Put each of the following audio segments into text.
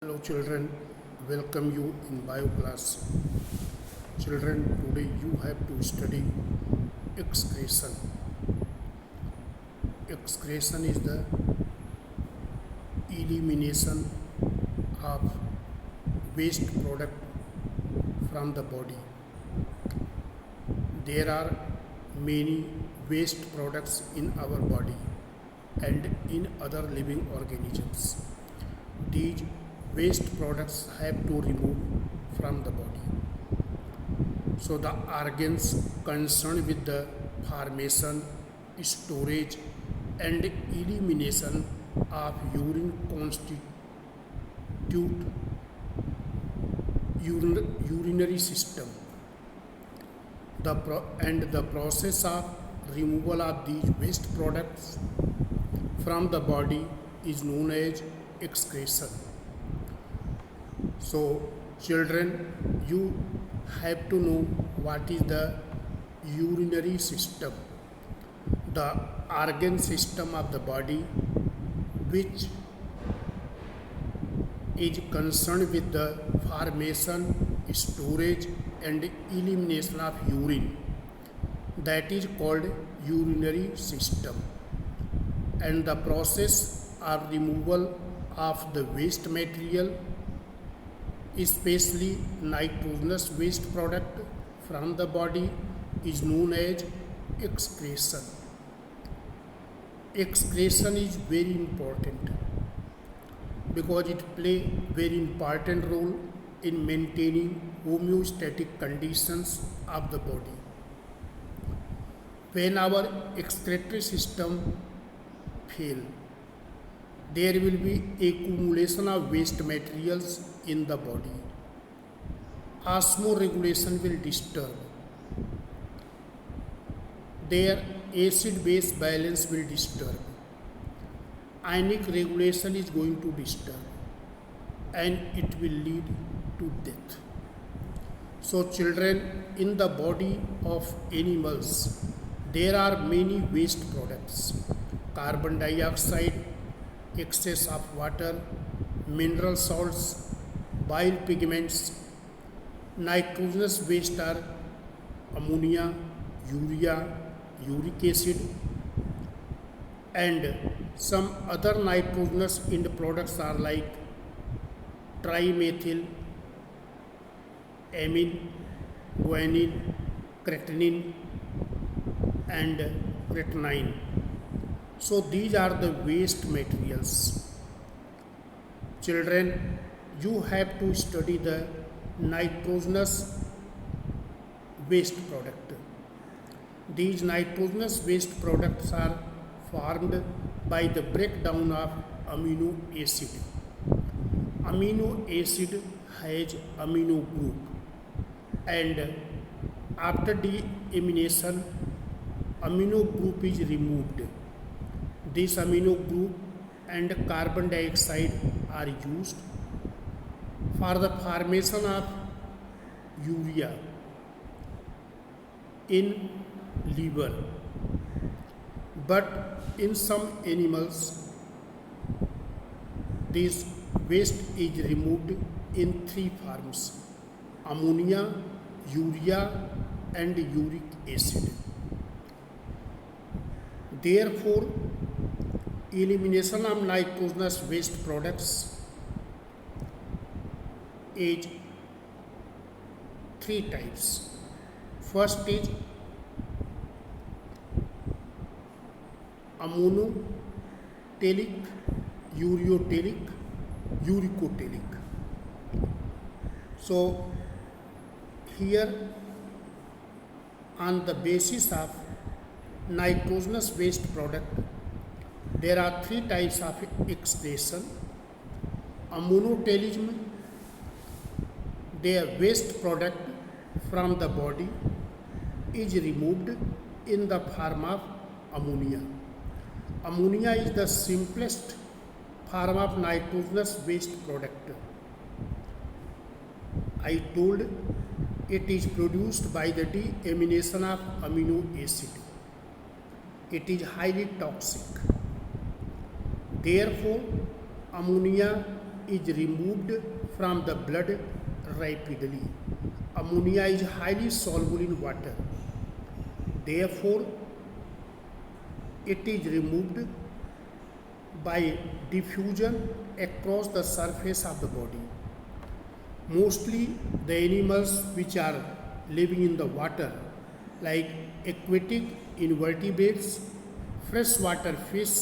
Hello children, welcome you in bio class. Children, today you have to study excretion. Excretion is the elimination of waste product from the body. There are many waste products in our body and in other living organisms. These waste products have to remove from the body. So the organs concerned with the formation, storage and elimination of urine constitute urinary system. The process of removal of these waste products from the body is known as excretion. So, children, you have to know what is the urinary system, the organ system of the body which is concerned with the formation, storage and elimination of urine. That is called urinary system. And the process of removal of the waste material, especially nitrogenous waste product from the body, is known as excretion. Excretion is very important because it plays very important role in maintaining homeostatic conditions of the body. When our excretory system fail, there will be accumulation of waste materials in the body. Osmoregulation will disturb. Their acid-base balance will disturb. Ionic regulation is going to disturb and it will lead to death. So children, in the body of animals, there are many waste products. Carbon dioxide, excess of water, mineral salts, bile pigments, nitrogenous waste are ammonia, urea, uric acid, and some other nitrogenous end products are like trimethyl, amine, guanine, creatinine, and creatinine. So these are the waste materials. Children, you have to study the nitrogenous waste product. These nitrogenous waste products are formed by the breakdown of amino acid. Amino acid has amino group, and after deamination, amino group is removed. This amino group and carbon dioxide are used for the formation of urea in liver. But in some animals, this waste is removed in three forms: ammonia, urea and uric acid. Therefore, elimination of nitrogenous waste products is three types. First is ammonotelic, ureotelic, uricotelic. So here, on the basis of nitrogenous waste product, there are three types of excretion. Ammonotelism, their waste product from the body is removed in the form of ammonia. Ammonia is the simplest form of nitrogenous waste product. I told it is produced by the deamination of amino acid. It is highly toxic. Therefore, ammonia is removed from the blood rapidly. Ammonia is highly soluble in water. Therefore, it is removed by diffusion across the surface of the body. Mostly the animals which are living in the water, like aquatic invertebrates, freshwater fish,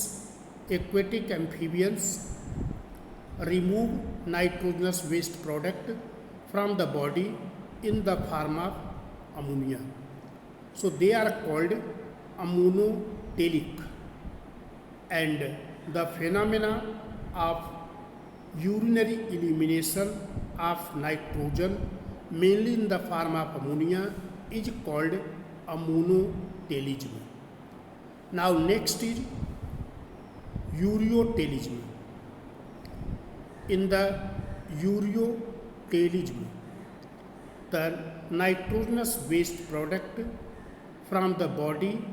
aquatic amphibians, remove nitrogenous waste product from the body in the form of ammonia. So they are called ammonotelic, and the phenomena of urinary elimination of nitrogen, mainly in the form of ammonia, is called ammonotelism. Now next is ureotelism. In the ureotelism, the nitrogenous waste product from the body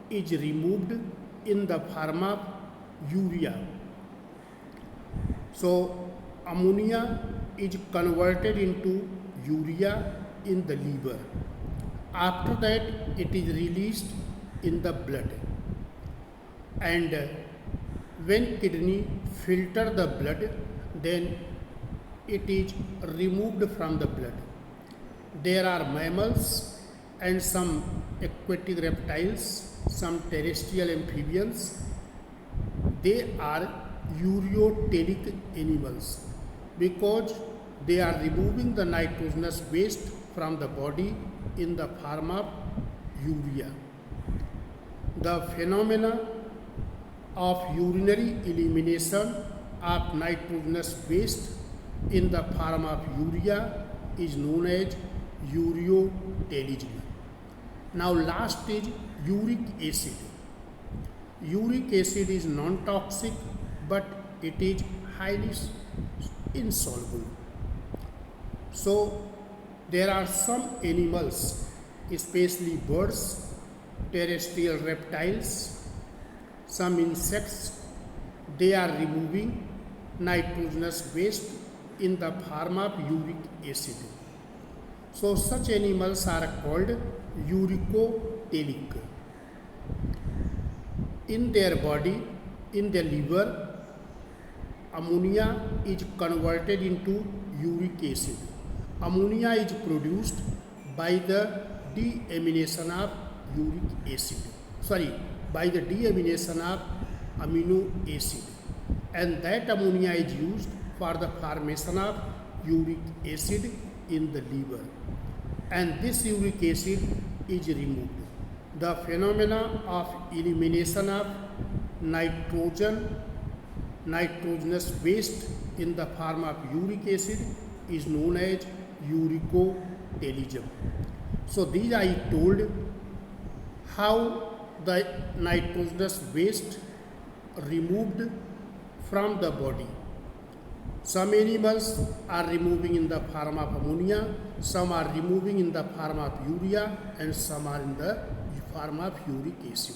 is removed in the form of urea. So ammonia is converted into urea in the liver. After that, it is released in the blood. And when kidney filter the blood, then it is removed from the blood. There are mammals and some aquatic reptiles, some terrestrial amphibians. They are ureotelic animals because they are removing the nitrogenous waste from the body in the form of urea. The phenomena of urinary elimination of nitrogenous waste in the form of urea is known as ureotelism. Now last is uric acid. Uric acid is non-toxic, but it is highly insoluble. So there are some animals, especially birds, terrestrial reptiles, some insects, they are removing nitrogenous waste in the form of uric acid. So such animals are called uricotelic. In their body, in their liver, ammonia is converted into uric acid. Ammonia is produced by the deamination of uric acid. By the deamination of amino acid. And that ammonia is used for the formation of uric acid in the liver. And this uric acid is removed. The phenomena of elimination of nitrogenous waste in the form of uric acid is known as ureotelism. So these I told how the nitrogenous waste removed from the body. Some animals are removing in the form of ammonia, some are removing in the form of urea, and some are in the form of uric acid.